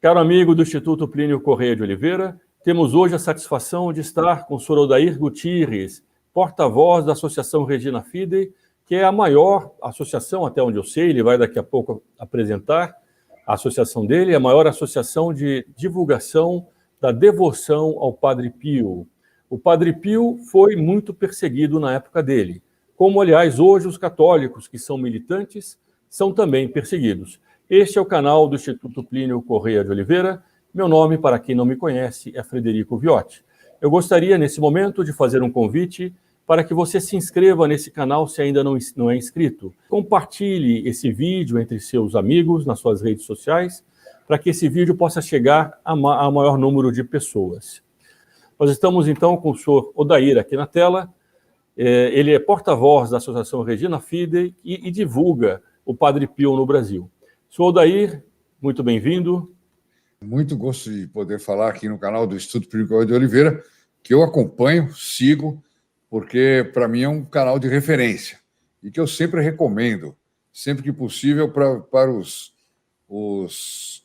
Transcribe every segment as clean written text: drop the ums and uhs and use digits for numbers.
Caro amigo do Instituto Plínio Correia de Oliveira, temos hoje a satisfação de estar com o Sr. Odair Gutierrez, porta-voz da Associação Regina Fidei, que é a maior associação, até onde eu sei, ele vai daqui a pouco apresentar a associação dele, a maior associação de divulgação da devoção ao Padre Pio. O Padre Pio foi muito perseguido na época dele, como, aliás, hoje os católicos que são militantes são também perseguidos. Este é o canal do Instituto Plínio Correia de Oliveira. Meu nome, para quem não me conhece, é Frederico Viotti. Eu gostaria, nesse momento, de fazer um convite para que você se inscreva nesse canal se ainda não é inscrito. Compartilhe esse vídeo entre seus amigos, nas suas redes sociais, para que esse vídeo possa chegar a maior número de pessoas. Nós estamos, então, com o senhor Odair aqui na tela. Ele é porta-voz da Associação Regina Fidei e divulga o Padre Pio no Brasil. Senhor Odair, muito bem-vindo. Muito gosto de poder falar aqui no canal do Instituto Plínio Correia de Oliveira, que eu acompanho, sigo, porque para mim é um canal de referência e que eu sempre recomendo, sempre que possível, para os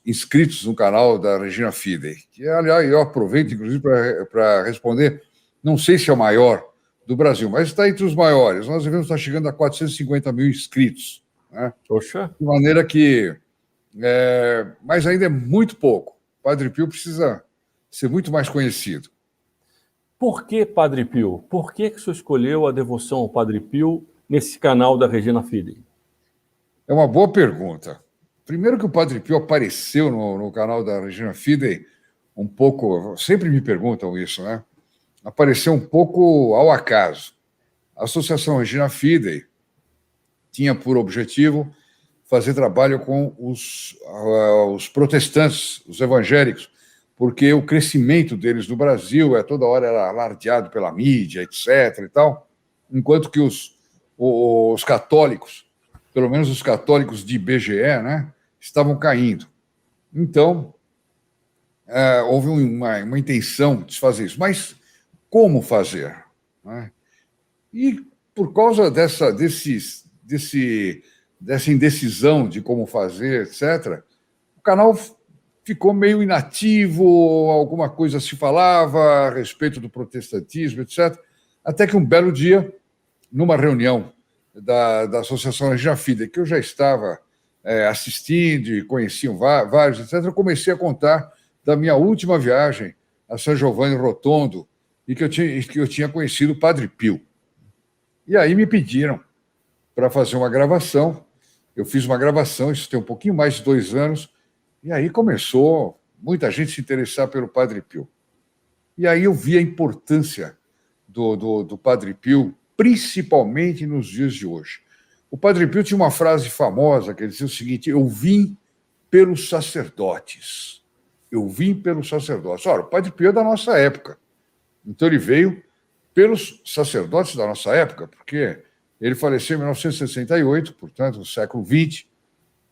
inscritos no canal da Regina Fidei. Que, aliás, eu aproveito, inclusive, para responder, não sei se é o maior do Brasil, mas está entre os maiores. Nós devemos estar chegando a 450 mil inscritos. Né? Poxa. De maneira que... mas ainda é muito pouco. O Padre Pio precisa ser muito mais conhecido. Por que Padre Pio? Por que o senhor escolheu a devoção ao Padre Pio nesse canal da Regina Fidei? É uma boa pergunta. Primeiro que o Padre Pio apareceu no canal da Regina Fidei um pouco... Sempre me perguntam isso, né? Apareceu um pouco ao acaso. A Associação Regina Fidei tinha por objetivo fazer trabalho com os protestantes, os evangélicos, porque o crescimento deles no Brasil toda hora era alardeado pela mídia, etc. e tal, enquanto que os católicos, pelo menos os católicos de IBGE, né, estavam caindo. Então, houve uma intenção de fazer isso. Mas como fazer? Né? E por causa dessa indecisão de como fazer, etc., o canal ficou meio inativo, alguma coisa se falava a respeito do protestantismo, etc., até que um belo dia, numa reunião da Associação Regina Fidei, que eu já estava assistindo e conheciam vários, etc., eu comecei a contar da minha última viagem a São Giovanni Rotondo e que eu tinha conhecido o Padre Pio. E aí me pediram para fazer uma gravação. Eu fiz uma gravação, isso tem um pouquinho mais de 2 anos, e aí começou muita gente se interessar pelo Padre Pio. E aí eu vi a importância do Padre Pio, principalmente nos dias de hoje. O Padre Pio tinha uma frase famosa que ele dizia o seguinte: eu vim pelos sacerdotes. Eu vim pelos sacerdotes. Ora, o Padre Pio é da nossa época. Então ele veio pelos sacerdotes da nossa época, porque ele faleceu em 1968, portanto, no século XX.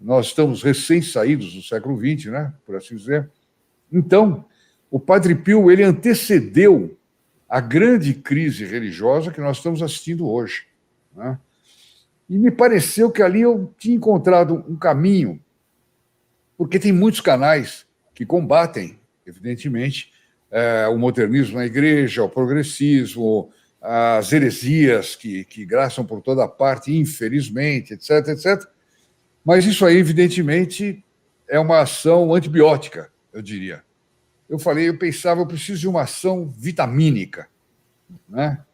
Nós estamos recém-saídos do século XX, né, por assim dizer. Então, o Padre Pio ele antecedeu a grande crise religiosa que nós estamos assistindo hoje. Né? E me pareceu que ali eu tinha encontrado um caminho, porque tem muitos canais que combatem, evidentemente, o modernismo na igreja, o progressismo, as heresias que graçam por toda parte, infelizmente, etc., etc. Mas isso aí, evidentemente, é uma ação antibiótica, eu diria. Eu pensava, eu preciso de uma ação vitamínica. Né?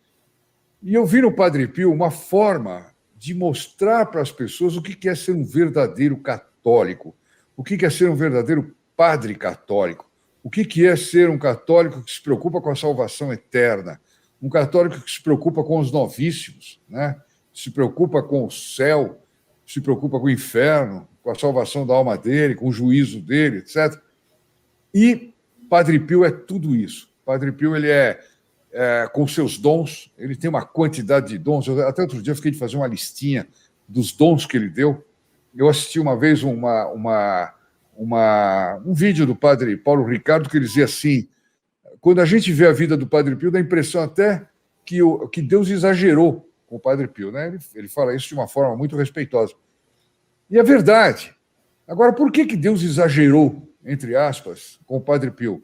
E eu vi no Padre Pio uma forma de mostrar para as pessoas o que é ser um verdadeiro católico, o que é ser um verdadeiro padre católico, o que é ser um católico que se preocupa com a salvação eterna, um católico que se preocupa com os novíssimos, né? Se preocupa com o céu, se preocupa com o inferno, com a salvação da alma dele, com o juízo dele, etc. E Padre Pio é tudo isso. Padre Pio ele com seus dons, ele tem uma quantidade de dons. Até outro dia eu fiquei de fazer uma listinha dos dons que ele deu. Eu assisti uma vez um vídeo do Padre Paulo Ricardo que ele dizia assim: quando a gente vê a vida do Padre Pio, dá a impressão até que Deus exagerou com o Padre Pio. Né? Ele fala isso de uma forma muito respeitosa. E é verdade. Agora, por que Deus exagerou entre aspas, com o Padre Pio.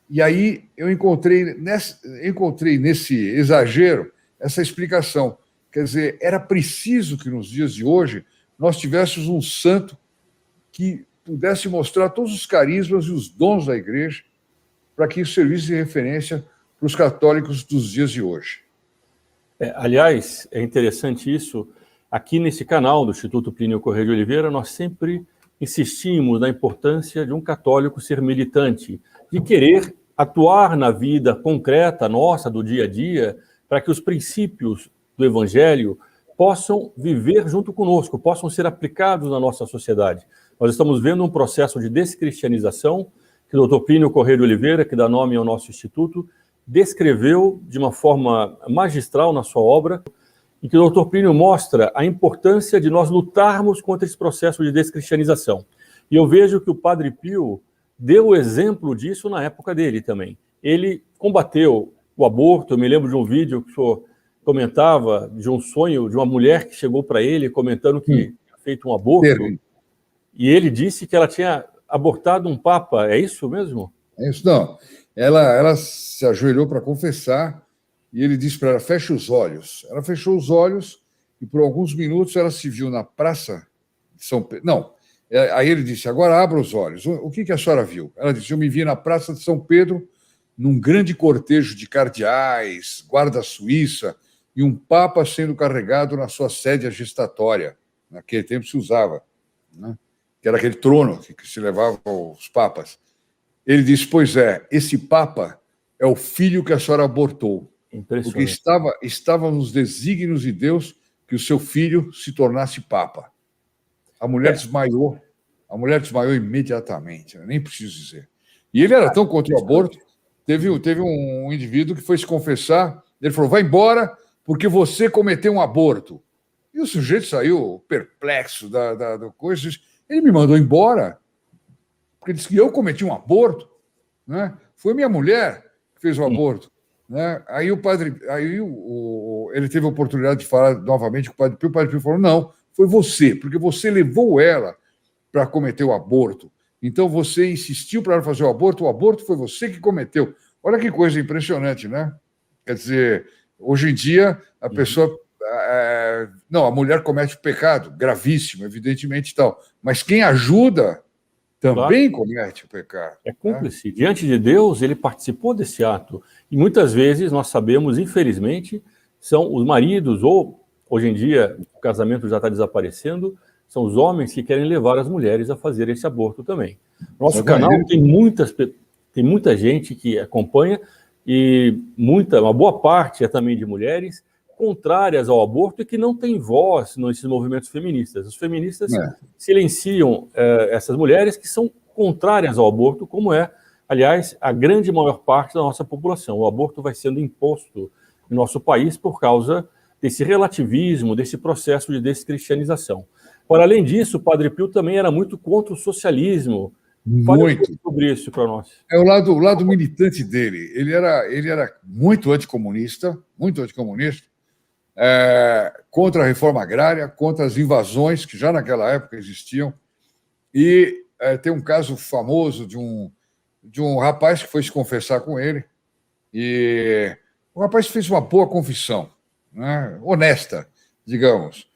E aí eu encontrei nesse exagero essa explicação. Quer dizer, era preciso que nos dias de hoje nós tivéssemos um santo que pudesse mostrar todos os carismas e os dons da Igreja para que isso servisse de referência para os católicos dos dias de hoje. Aliás, é interessante isso. Aqui nesse canal do Instituto Plínio Corrêa de Oliveira, nós sempre insistimos na importância de um católico ser militante, de querer atuar na vida concreta nossa, do dia a dia, para que os princípios do Evangelho possam viver junto conosco, possam ser aplicados na nossa sociedade. Nós estamos vendo um processo de descristianização que o Dr. Plínio Corrêa de Oliveira, que dá nome ao nosso instituto, descreveu de uma forma magistral na sua obra, em que o Dr. Plínio mostra a importância de nós lutarmos contra esse processo de descristianização. E eu vejo que o Padre Pio deu o exemplo disso na época dele também. Ele combateu o aborto. Eu me lembro de um vídeo que o senhor comentava de um sonho de uma mulher que chegou para ele comentando que tinha feito um aborto. E ele disse que ela tinha abortado um papa. É isso mesmo? É isso, não. Ela se ajoelhou para confessar e ele disse para ela, feche os olhos. Ela fechou os olhos e por alguns minutos ela se viu na praça de São Pedro. Não, aí ele disse, agora abra os olhos. O que a senhora viu? Ela disse, eu me vi na praça de São Pedro num grande cortejo de cardeais, guarda suíça e um papa sendo carregado na sua sédia gestatória. Naquele tempo se usava, né? Que era aquele trono que se levava os papas. Ele disse, pois é, esse papa é o filho que a senhora abortou. Porque estava nos desígnios de Deus que o seu filho se tornasse papa. A mulher desmaiou imediatamente, nem preciso dizer. E ele era tão contra o aborto, teve um indivíduo que foi se confessar, ele falou, vai embora porque você cometeu um aborto. E o sujeito saiu perplexo da coisa, ele me mandou embora, porque ele disse que eu cometi um aborto, né? Foi minha mulher que fez o aborto. Né? Aí ele teve a oportunidade de falar novamente com o Padre Pio falou, não, foi você, porque você levou ela para cometer o aborto. Então você insistiu para ela fazer o aborto foi você que cometeu. Olha que coisa impressionante, né? Quer dizer, hoje em dia a pessoa... não, a mulher comete pecado, gravíssimo, evidentemente e tal, mas quem ajuda também comete o pecado. É cúmplice. Né? Diante de Deus, ele participou desse ato. E muitas vezes nós sabemos, infelizmente, são os maridos, ou hoje em dia o casamento já está desaparecendo, são os homens que querem levar as mulheres a fazer esse aborto também. Nosso canal tem muita gente que acompanha e uma boa parte é também de mulheres contrárias ao aborto e que não têm voz nesses movimentos feministas. Os feministas silenciam essas mulheres que são contrárias ao aborto, como é, aliás, a grande maior parte da nossa população. O aborto vai sendo imposto no nosso país por causa desse relativismo, desse processo de descristianização. Para além disso, o Padre Pio também era muito contra o socialismo. Fale sobre isso para nós. É o lado militante dele. Ele era muito anticomunista, contra a reforma agrária, contra as invasões que já naquela época existiam. E tem um caso famoso de um rapaz que foi se confessar com ele. E o rapaz fez uma boa confissão, né? Honesta, digamos.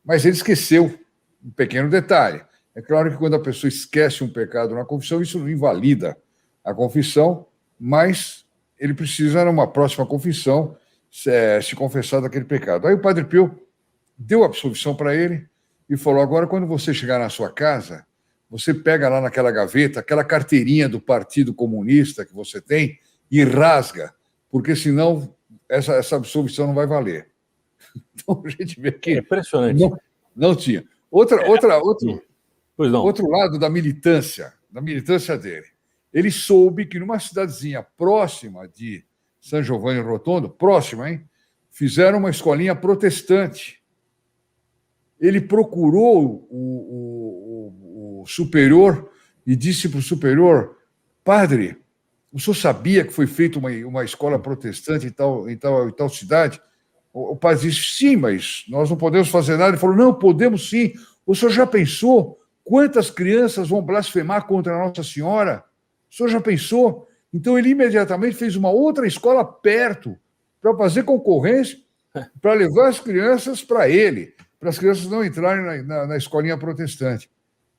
Mas ele esqueceu um pequeno detalhe. É claro que quando a pessoa esquece um pecado na confissão, isso não invalida a confissão, mas ele precisa, numa próxima confissão, se confessar daquele pecado. Aí o Padre Pio deu a absolvição para ele e falou, agora, quando você chegar na sua casa, você pega lá naquela gaveta, aquela carteirinha do Partido Comunista que você tem e rasga, porque senão essa absolvição não vai valer. Então a gente vê que... É impressionante. Não tinha. Outro lado da militância dele. Ele soube que numa cidadezinha próxima de San Giovanni Rotondo, próxima, hein? Fizeram uma escolinha protestante. Ele procurou o superior e disse para o superior, padre, o senhor sabia que foi feita uma escola protestante em tal cidade? O padre disse, sim, mas nós não podemos fazer nada. Ele falou, não, podemos sim. O senhor já pensou Quantas crianças vão blasfemar contra Nossa Senhora? O senhor já pensou? Então, ele imediatamente fez uma outra escola perto para fazer concorrência, para levar as crianças para ele, para as crianças não entrarem na escolinha protestante.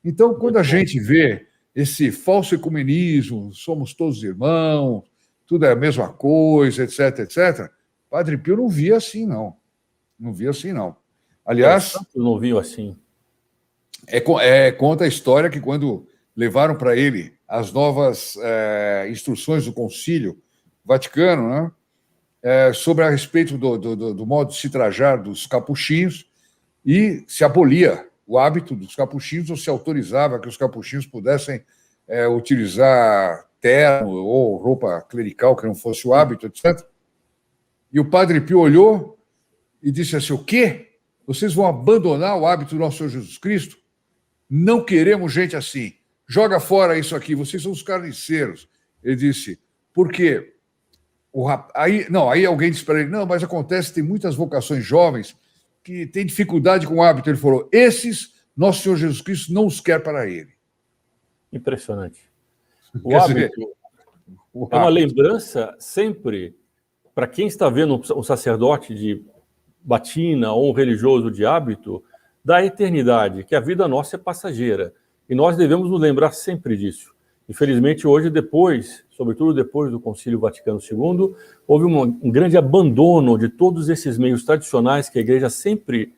Então, quando a gente vê esse falso ecumenismo, somos todos irmãos, tudo é a mesma coisa, etc., etc., Padre Pio não via assim, não. Não via assim, não. Aliás... Não viu assim. Conta a história que quando levaram para ele as novas instruções do Concílio Vaticano, né, sobre a respeito do modo de se trajar dos capuchinhos, e se abolia o hábito dos capuchinhos ou se autorizava que os capuchinhos pudessem utilizar terno ou roupa clerical que não fosse o hábito, etc. E o Padre Pio olhou e disse assim: o quê? Vocês vão abandonar o hábito do nosso Senhor Jesus Cristo? Não queremos gente assim. Joga fora isso aqui, vocês são os carniceiros. Ele disse, por quê? Aí alguém disse para ele, não, mas acontece, tem muitas vocações jovens que têm dificuldade com o hábito. Ele falou, esses, nosso Senhor Jesus Cristo não os quer para ele. Impressionante. O hábito é uma lembrança sempre, para quem está vendo um sacerdote de batina ou um religioso de hábito, da eternidade, que a vida nossa é passageira. E nós devemos nos lembrar sempre disso. Infelizmente, hoje, sobretudo depois do Concílio Vaticano II, houve um grande abandono de todos esses meios tradicionais que a Igreja sempre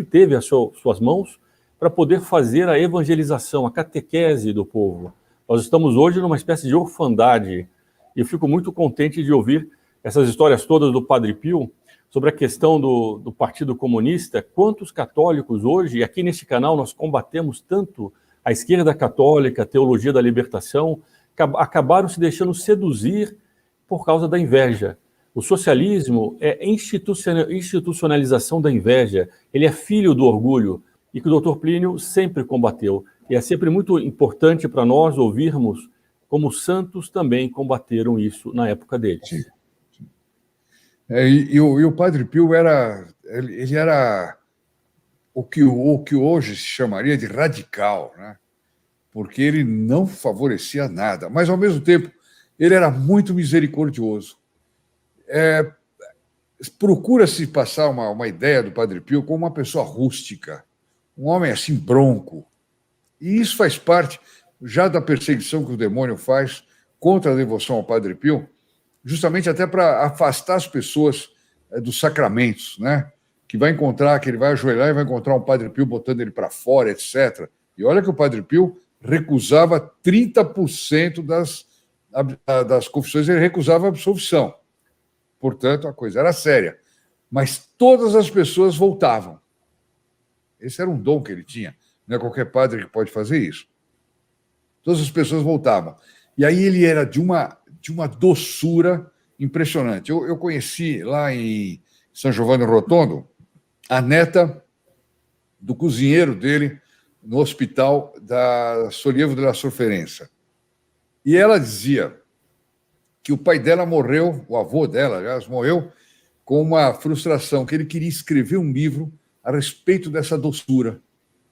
teve às suas mãos para poder fazer a evangelização, a catequese do povo. Nós estamos hoje numa espécie de orfandade, e eu fico muito contente de ouvir essas histórias todas do Padre Pio, sobre a questão do Partido Comunista. Quantos católicos hoje, e aqui neste canal nós combatemos tanto a esquerda católica, a teologia da libertação, acabaram se deixando seduzir por causa da inveja. O socialismo é institucionalização da inveja, ele é filho do orgulho, e que o Dr. Plínio sempre combateu. E é sempre muito importante para nós ouvirmos como os santos também combateram isso na época deles. Sim. E o Padre Pio era o que hoje se chamaria de radical, né? Porque ele não favorecia nada, mas, ao mesmo tempo, ele era muito misericordioso. Procura-se passar uma ideia do Padre Pio como uma pessoa rústica, um homem assim bronco. E isso faz parte já da perseguição que o demônio faz contra a devoção ao Padre Pio, justamente até para afastar as pessoas dos sacramentos, né? Que ele vai ajoelhar e vai encontrar um Padre Pio botando ele para fora, etc. E olha que o Padre Pio recusava 30% das confissões, ele recusava a absolvição. Portanto, a coisa era séria. Mas todas as pessoas voltavam. Esse era um dom que ele tinha. Não é qualquer padre que pode fazer isso. Todas as pessoas voltavam. E aí ele era de uma doçura impressionante. Eu conheci lá em São Giovanni Rotondo a neta do cozinheiro dele no hospital da Sollievo della Sofferenza. E ela dizia que o pai dela morreu, o avô dela, aliás, morreu com uma frustração, que ele queria escrever um livro a respeito dessa doçura,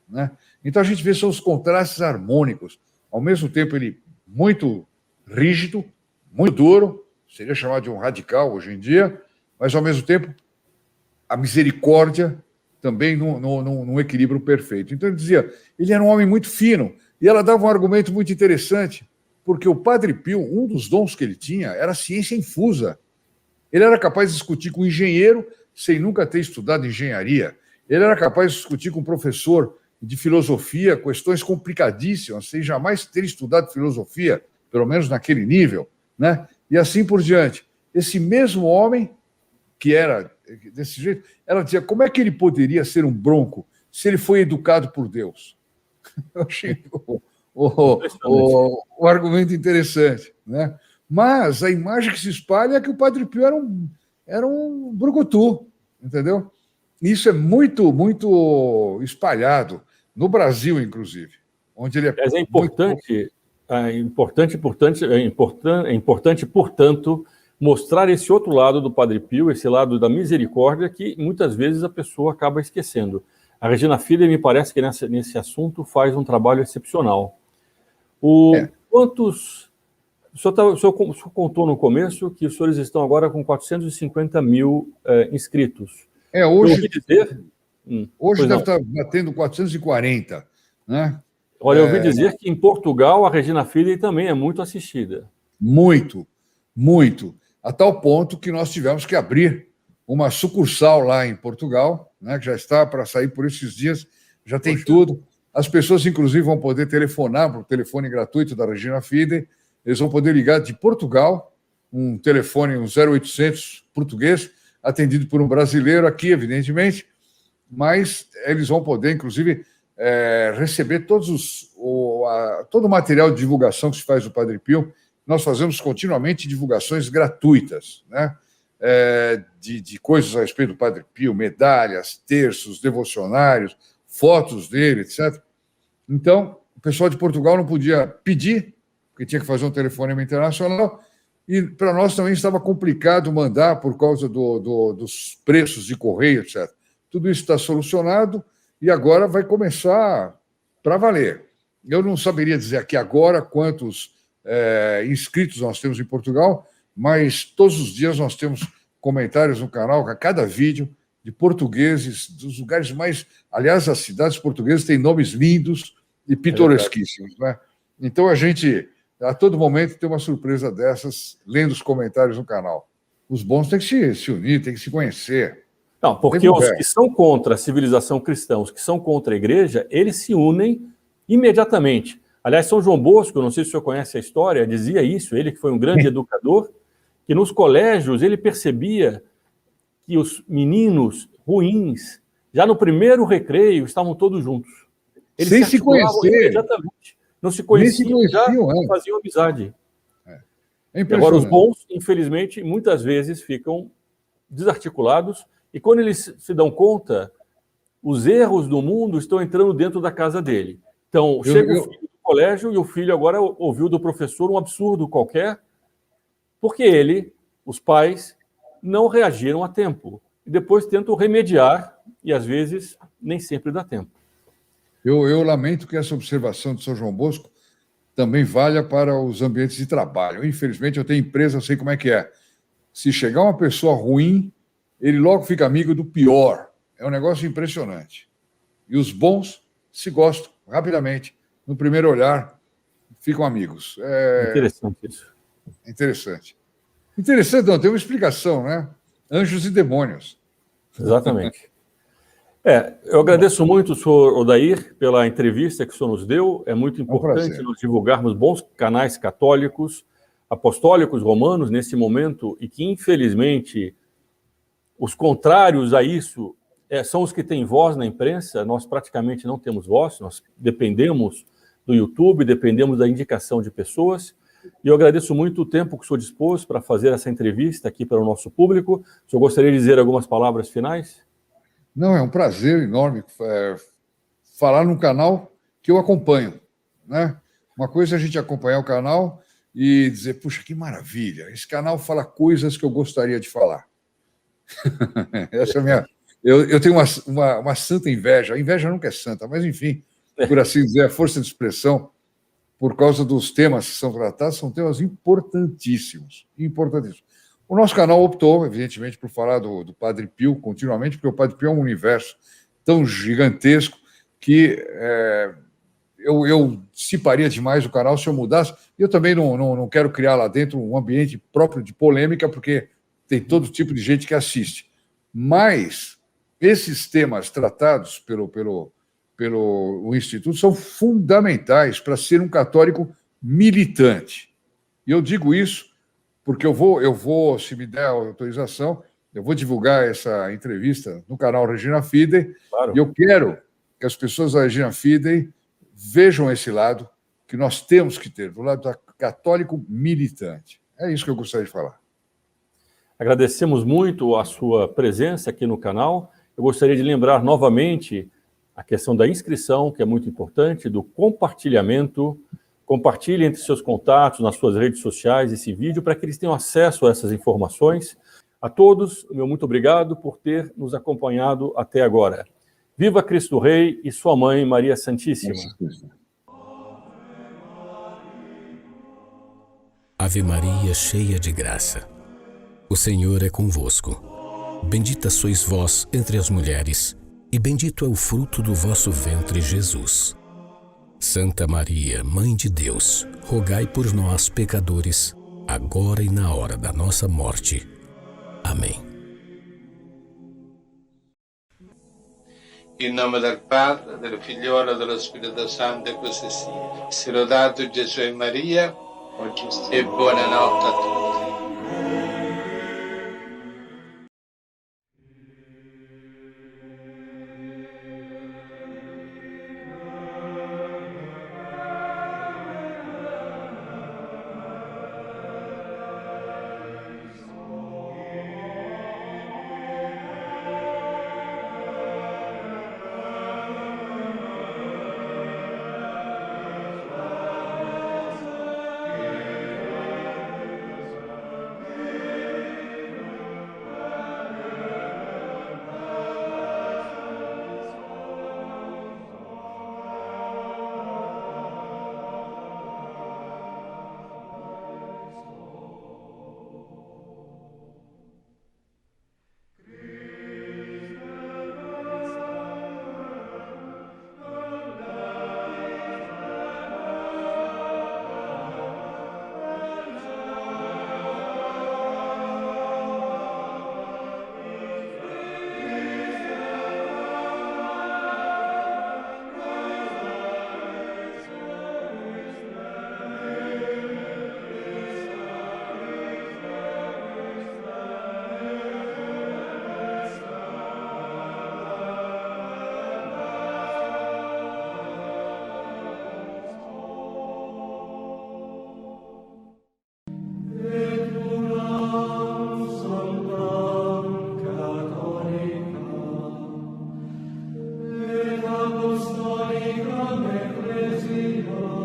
né? Então a gente vê só os contrastes harmônicos. Ao mesmo tempo, ele muito rígido, muito duro, seria chamado de um radical hoje em dia, mas, ao mesmo tempo, a misericórdia também num equilíbrio perfeito. Então, ele dizia, ele era um homem muito fino, e ela dava um argumento muito interessante, porque o Padre Pio, um dos dons que ele tinha, era a ciência infusa. Ele era capaz de discutir com um engenheiro sem nunca ter estudado engenharia. Ele era capaz de discutir com um professor de filosofia questões complicadíssimas, sem jamais ter estudado filosofia, pelo menos naquele nível, né? E assim por diante. Esse mesmo homem, que era desse jeito, ela dizia, como é que ele poderia ser um bronco se ele foi educado por Deus? Eu achei o argumento interessante, né? Mas a imagem que se espalha é que o Padre Pio era um brucutu, entendeu? Isso é muito, muito espalhado, no Brasil, inclusive, onde ele é importante, portanto, mostrar esse outro lado do Padre Pio, esse lado da misericórdia, que muitas vezes a pessoa acaba esquecendo. A Regina Fidei me parece que nesse assunto faz um trabalho excepcional. Quantos... O senhor contou no começo que os senhores estão agora com 450 mil inscritos. Hoje, eu ouvi dizer... hoje deve estar batendo 440, né? Olha, eu ouvi dizer que em Portugal a Regina Fidei também é muito assistida. Muito, muito. A tal ponto que nós tivemos que abrir uma sucursal lá em Portugal, né, que já está para sair por esses dias, já tem tudo. As pessoas, inclusive, vão poder telefonar para o telefone gratuito da Regina Fidei. Eles vão poder ligar de Portugal, um telefone, um 0800 português, atendido por um brasileiro aqui, evidentemente, mas eles vão poder, inclusive, receber todo o material de divulgação que se faz do Padre Pio. Nós fazemos continuamente divulgações gratuitas, né? De coisas a respeito do Padre Pio, medalhas, terços, devocionários, fotos dele, etc. Então, o pessoal de Portugal não podia pedir, porque tinha que fazer um telefonema internacional, e para nós também estava complicado mandar por causa dos preços de correio, etc. Tudo isso está solucionado e agora vai começar para valer. Eu não saberia dizer aqui agora quantos inscritos nós temos em Portugal, mas todos os dias nós temos comentários no canal, a cada vídeo, de portugueses, dos lugares mais... Aliás, as cidades portuguesas têm nomes lindos e pitoresquíssimos, né? Então, a gente, a todo momento, tem uma surpresa dessas, lendo os comentários no canal. Os bons têm que se unir, têm que se conhecer. Não, porque os que são contra a civilização cristã, os que são contra a igreja, eles se unem imediatamente. Aliás, São João Bosco, não sei se o senhor conhece a história, dizia isso, ele que foi um grande educador, que nos colégios ele percebia que os meninos ruins, já no primeiro recreio, estavam todos juntos. Eles sem se conhecer. Imediatamente. Não se conheciam, já faziam amizade. Agora, os bons, infelizmente, muitas vezes ficam desarticulados, e quando eles se dão conta, os erros do mundo estão entrando dentro da casa dele. Então, chega o filho do colégio e o filho agora ouviu do professor um absurdo qualquer, porque os pais, não reagiram a tempo. E depois tentam remediar, e às vezes nem sempre dá tempo. Eu lamento que essa observação de São João Bosco também valha para os ambientes de trabalho. Infelizmente, eu tenho empresa, eu sei como é que é. Se chegar uma pessoa ruim, ele logo fica amigo do pior. É um negócio impressionante. E os bons se gostam rapidamente. No primeiro olhar, ficam amigos. Interessante isso. Interessante. Interessante, não, tem uma explicação, né? Anjos e demônios. Exatamente. Eu agradeço muito, senhor Odair, pela entrevista que o senhor nos deu. É muito importante nós divulgarmos bons canais católicos, apostólicos romanos nesse momento, e que, infelizmente, os contrários a isso são os que têm voz na imprensa. Nós praticamente não temos voz, nós dependemos do YouTube, dependemos da indicação de pessoas. E eu agradeço muito o tempo que o senhor dispôs para fazer essa entrevista aqui para o nosso público. O senhor gostaria de dizer algumas palavras finais? Não, é um prazer enorme falar num canal que eu acompanho, né? Uma coisa é a gente acompanhar o canal e dizer, puxa, que maravilha, esse canal fala coisas que eu gostaria de falar. Essa é a minha... Eu tenho uma santa inveja. A inveja nunca é santa, mas, enfim, por assim dizer, a força de expressão, por causa dos temas que são tratados, são temas importantíssimos, importantíssimos. O nosso canal optou, evidentemente, por falar do Padre Pio continuamente, porque o Padre Pio é um universo tão gigantesco que eu dissiparia demais o canal se eu mudasse. E eu também não quero criar lá dentro um ambiente próprio de polêmica, porque tem todo tipo de gente que assiste. Mas esses temas tratados pelo Instituto são fundamentais para ser um católico militante. E eu digo isso porque eu vou, se me der a autorização, eu vou divulgar essa entrevista no canal Regina Fidei, claro. E eu quero que as pessoas da Regina Fidei vejam esse lado que nós temos que ter, do lado católico militante. É isso que eu gostaria de falar. Agradecemos muito a sua presença aqui no canal. Eu gostaria de lembrar novamente a questão da inscrição, que é muito importante, do compartilhamento. Compartilhe entre seus contatos, nas suas redes sociais, esse vídeo, para que eles tenham acesso a essas informações. A todos, meu muito obrigado por ter nos acompanhado até agora. Viva Cristo Rei e sua mãe, Maria Santíssima. Ave Maria, cheia de graça. O Senhor é convosco. Bendita sois vós entre as mulheres, e bendito é o fruto do vosso ventre, Jesus. Santa Maria, Mãe de Deus, rogai por nós, pecadores, agora e na hora da nossa morte. Amém. In nome del Padre, del Figliolo e dello Spirito Santo, e così sia. Sia lodato Gesù e Maria, e buonanotte a tutti. Apostolica Ecclesia